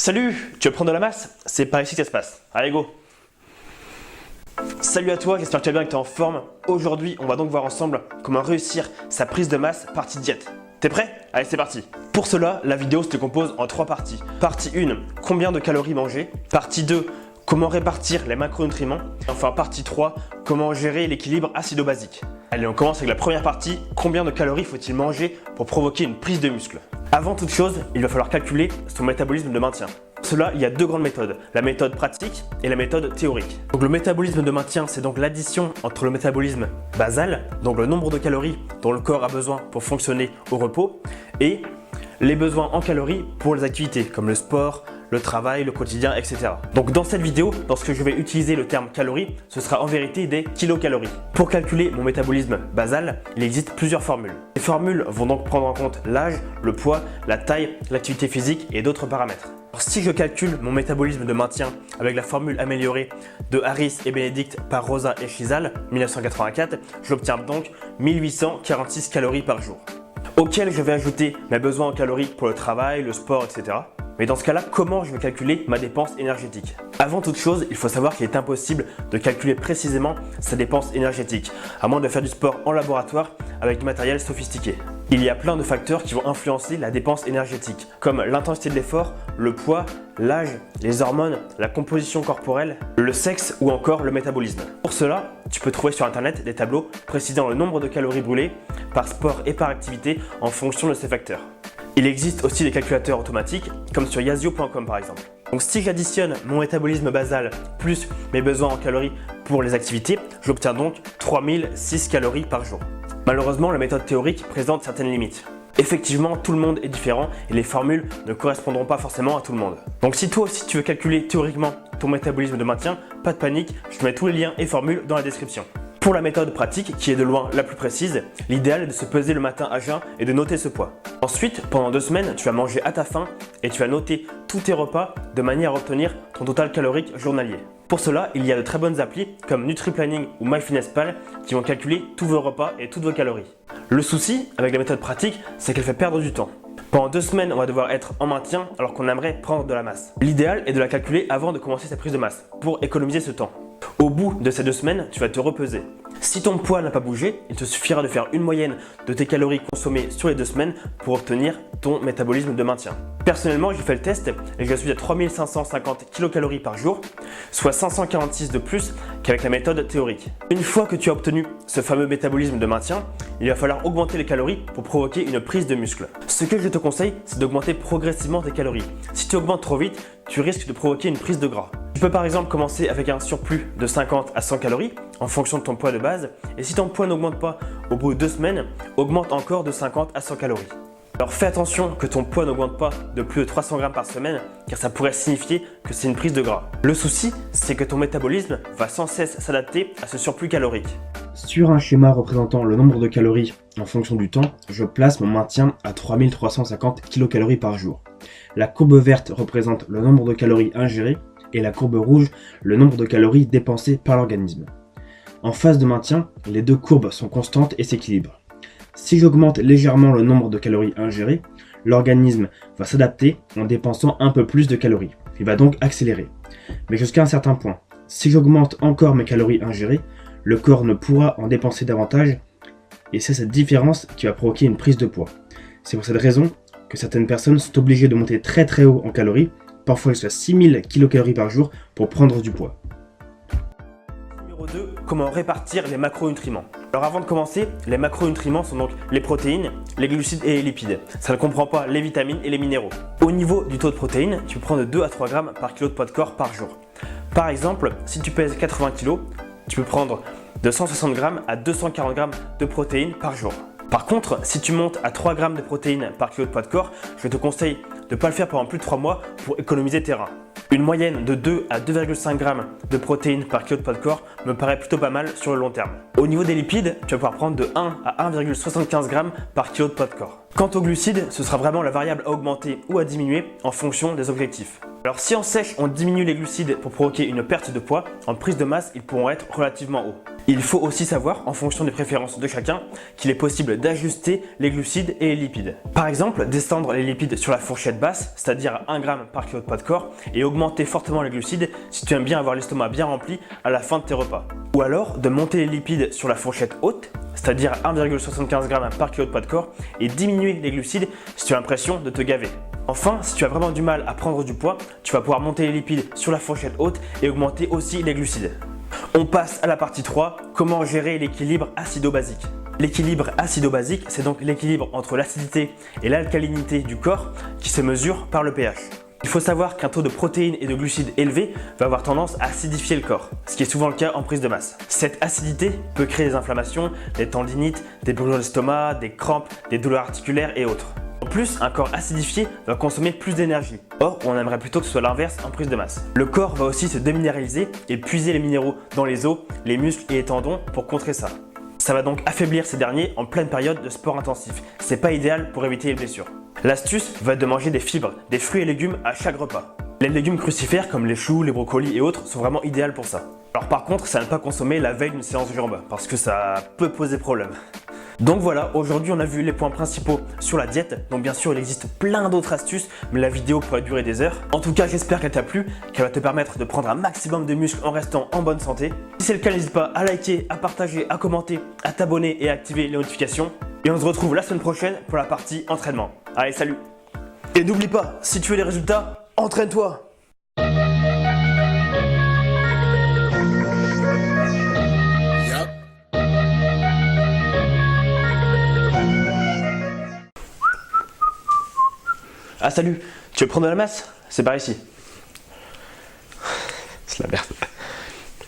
Salut, tu veux prendre de la masse? C'est par ici que ça se passe. Allez, go! Salut à toi, j'espère que tu vas bien et que tu es en forme. Aujourd'hui, on va donc voir ensemble comment réussir sa prise de masse partie diète. T'es prêt? Allez, c'est parti! Pour cela, la vidéo se compose en 3 parties. Partie 1, combien de calories manger? Partie 2, comment répartir les macronutriments? Enfin, partie 3, comment gérer l'équilibre acido-basique. Allez, on commence avec la première partie, combien de calories faut-il manger pour provoquer une prise de muscle? Avant toute chose, il va falloir calculer son métabolisme de maintien. Pour cela, il y a 2 grandes méthodes, la méthode pratique et la méthode théorique. Donc le métabolisme de maintien, c'est donc l'addition entre le métabolisme basal, donc le nombre de calories dont le corps a besoin pour fonctionner au repos, et les besoins en calories pour les activités comme le sport, le travail, le quotidien, etc. Donc dans cette vidéo, lorsque je vais utiliser le terme calories, ce sera en vérité des kilocalories. Pour calculer mon métabolisme basal, il existe plusieurs formules. Les formules vont donc prendre en compte l'âge, le poids, la taille, l'activité physique et d'autres paramètres. Alors, si je calcule mon métabolisme de maintien avec la formule améliorée de Harris et Benedict par Rosa et Chizal, 1984, j'obtiens donc 1846 calories par jour, auxquelles je vais ajouter mes besoins en calories pour le travail, le sport, etc. Mais dans ce cas-là, comment je vais calculer ma dépense énergétique? Avant toute chose, il faut savoir qu'il est impossible de calculer précisément sa dépense énergétique, à moins de faire du sport en laboratoire avec du matériel sophistiqué. Il y a plein de facteurs qui vont influencer la dépense énergétique, comme l'intensité de l'effort, le poids, l'âge, les hormones, la composition corporelle, le sexe ou encore le métabolisme. Pour cela, tu peux trouver sur internet des tableaux précisant le nombre de calories brûlées par sport et par activité en fonction de ces facteurs. Il existe aussi des calculateurs automatiques, comme sur yazio.com par exemple. Donc si j'additionne mon métabolisme basal plus mes besoins en calories pour les activités, j'obtiens donc 3006 calories par jour. Malheureusement, la méthode théorique présente certaines limites. Effectivement, tout le monde est différent et les formules ne correspondront pas forcément à tout le monde. Donc si toi aussi tu veux calculer théoriquement ton métabolisme de maintien, pas de panique, je te mets tous les liens et formules dans la description. Pour la méthode pratique, qui est de loin la plus précise, l'idéal est de se peser le matin à jeun et de noter ce poids. Ensuite, pendant 2 semaines, tu vas manger à ta faim et tu vas noter tous tes repas de manière à obtenir ton total calorique journalier. Pour cela, il y a de très bonnes applis comme NutriPlanning ou MyFitnessPal qui vont calculer tous vos repas et toutes vos calories. Le souci avec la méthode pratique, c'est qu'elle fait perdre du temps. Pendant 2 semaines, on va devoir être en maintien alors qu'on aimerait prendre de la masse. L'idéal est de la calculer avant de commencer sa prise de masse pour économiser ce temps. Au bout de ces 2 semaines, tu vas te repeser. Si ton poids n'a pas bougé, il te suffira de faire une moyenne de tes calories consommées sur les 2 semaines pour obtenir ton métabolisme de maintien. Personnellement, j'ai fait le test et je suis à 3550 kilocalories par jour, soit 546 de plus qu'avec la méthode théorique. Une fois que tu as obtenu ce fameux métabolisme de maintien, il va falloir augmenter les calories pour provoquer une prise de muscle. Ce que je te conseille, c'est d'augmenter progressivement tes calories. Si tu augmentes trop vite, tu risques de provoquer une prise de gras. Tu peux par exemple commencer avec un surplus de 50 à 100 calories en fonction de ton poids de base et si ton poids n'augmente pas au bout de 2 semaines, augmente encore de 50 à 100 calories. Alors fais attention que ton poids n'augmente pas de plus de 300 grammes par semaine car ça pourrait signifier que c'est une prise de gras. Le souci, c'est que ton métabolisme va sans cesse s'adapter à ce surplus calorique. Sur un schéma représentant le nombre de calories en fonction du temps, je place mon maintien à 3350 kcal par jour. La courbe verte représente le nombre de calories ingérées et la courbe rouge le nombre de calories dépensées par l'organisme. En phase de maintien, les 2 courbes sont constantes et s'équilibrent. Si j'augmente légèrement le nombre de calories ingérées, l'organisme va s'adapter en dépensant un peu plus de calories. Il va donc accélérer. Mais jusqu'à un certain point. Si j'augmente encore mes calories ingérées, le corps ne pourra en dépenser davantage et c'est cette différence qui va provoquer une prise de poids. C'est pour cette raison que certaines personnes sont obligées de monter très haut en calories, parfois jusqu'à 6000 kcal par jour pour prendre du poids. Numéro 2, comment répartir les macronutriments. Alors avant de commencer, les macronutriments sont donc les protéines, les glucides et les lipides. Ça ne comprend pas les vitamines et les minéraux. Au niveau du taux de protéines, tu peux prendre 2 à 3 grammes par kilo de poids de corps par jour. Par exemple, si tu pèses 80 kg, tu peux prendre de 160 grammes à 240 grammes de protéines par jour. Par contre, si tu montes à 3 grammes de protéines par kilo de poids de corps, je te conseille de ne pas le faire pendant plus de 3 mois pour économiser tes reins. Une moyenne de 2 à 2,5 grammes de protéines par kilo de poids de corps me paraît plutôt pas mal sur le long terme. Au niveau des lipides, tu vas pouvoir prendre de 1 à 1,75 grammes par kilo de poids de corps. Quant aux glucides, ce sera vraiment la variable à augmenter ou à diminuer en fonction des objectifs. Alors si en sèche on diminue les glucides pour provoquer une perte de poids, en prise de masse ils pourront être relativement hauts. Il faut aussi savoir, en fonction des préférences de chacun, qu'il est possible d'ajuster les glucides et les lipides. Par exemple, descendre les lipides sur la fourchette basse, c'est-à-dire 1 g par kilo de poids de corps, et augmenter fortement les glucides si tu aimes bien avoir l'estomac bien rempli à la fin de tes repas. Ou alors de monter les lipides sur la fourchette haute, c'est-à-dire 1,75 g par kilo de poids de corps, et diminuer les glucides si tu as l'impression de te gaver. Enfin, si tu as vraiment du mal à prendre du poids, tu vas pouvoir monter les lipides sur la fourchette haute et augmenter aussi les glucides. On passe à la partie 3, comment gérer l'équilibre acido-basique. L'équilibre acido-basique, c'est donc l'équilibre entre l'acidité et l'alcalinité du corps qui se mesure par le pH. Il faut savoir qu'un taux de protéines et de glucides élevé va avoir tendance à acidifier le corps, ce qui est souvent le cas en prise de masse. Cette acidité peut créer des inflammations, des tendinites, des brûlures d'estomac, des crampes, des douleurs articulaires et autres. En plus, un corps acidifié va consommer plus d'énergie. Or, on aimerait plutôt que ce soit l'inverse en prise de masse. Le corps va aussi se déminéraliser et puiser les minéraux dans les os, les muscles et les tendons pour contrer ça. Ça va donc affaiblir ces derniers en pleine période de sport intensif. C'est pas idéal pour éviter les blessures. L'astuce va être de manger des fibres, des fruits et légumes à chaque repas. Les légumes crucifères comme les choux, les brocolis et autres sont vraiment idéaux pour ça. Alors par contre, ça ne pas consommer la veille d'une séance de jambes parce que ça peut poser problème. Donc voilà, aujourd'hui on a vu les points principaux sur la diète. Donc bien sûr il existe plein d'autres astuces, mais la vidéo pourrait durer des heures. En tout cas j'espère qu'elle t'a plu, qu'elle va te permettre de prendre un maximum de muscles en restant en bonne santé. Si c'est le cas, n'hésite pas à liker, à partager, à commenter, à t'abonner et à activer les notifications. Et on se retrouve la semaine prochaine pour la partie entraînement. Allez, salut! Et n'oublie pas, si tu veux des résultats, entraîne-toi! Ah salut, tu veux prendre de la masse? C'est par ici. C'est la merde.